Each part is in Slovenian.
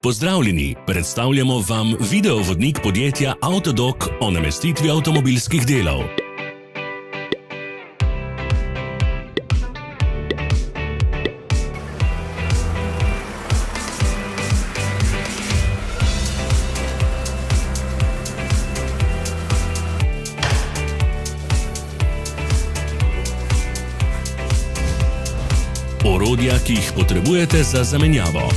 Pozdravljeni, predstavljamo vam videovodnik podjetja Avtodok o namestitvi avtomobilskih delov. Orodja, ki jih potrebujete za zamenjavo.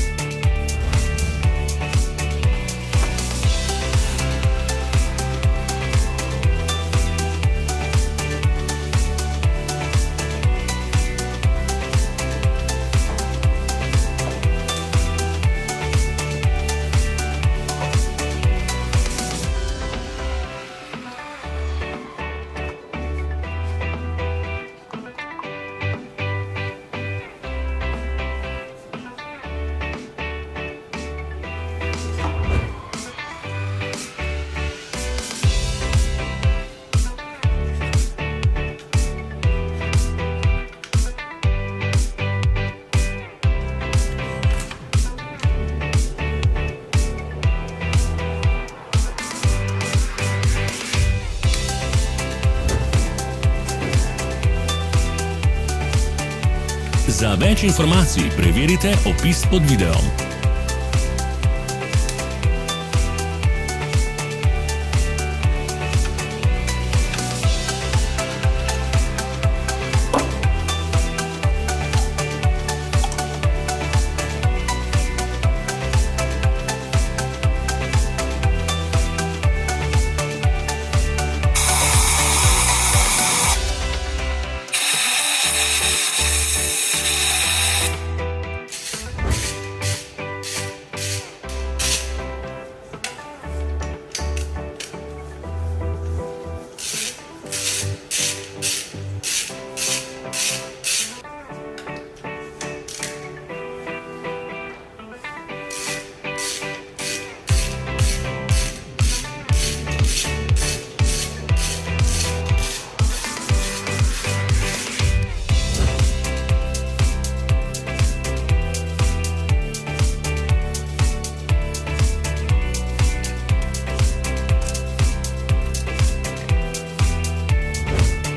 Za več informacij preverite opis pod videom.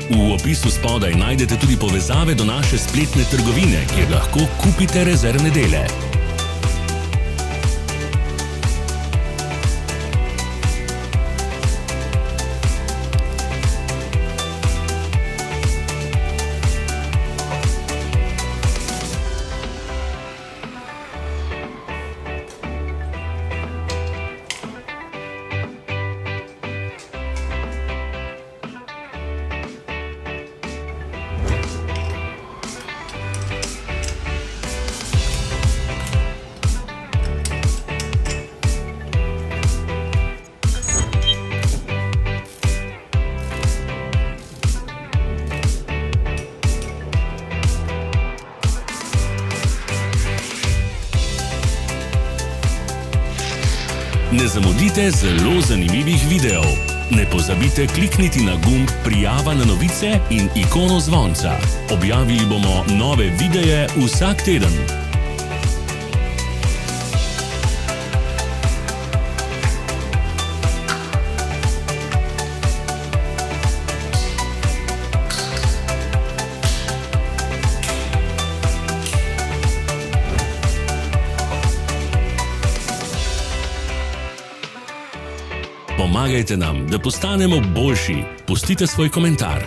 V opisu spodaj najdete tudi povezave do naše spletne trgovine, kjer lahko kupite rezervne dele. Ne zamudite zelo zanimivih videov. Ne pozabite klikniti na gumb Prijava na novice in ikono zvonca. Objavili bomo nove videe vsak teden. Pomagajte nam, da postanemo boljši. Pustite svoj komentar.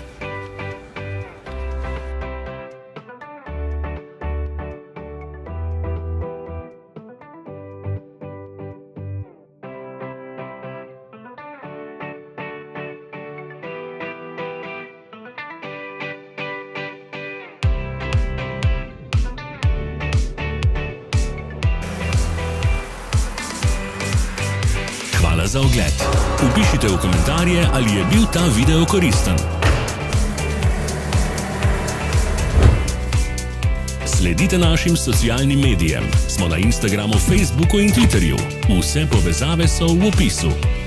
Hvala za ogled. Vpišite v komentarje, ali je bil ta video koristen. Sledite našim socialnim medijem. Smo na Instagramu, Facebooku in Twitterju. Vse povezave so v opisu.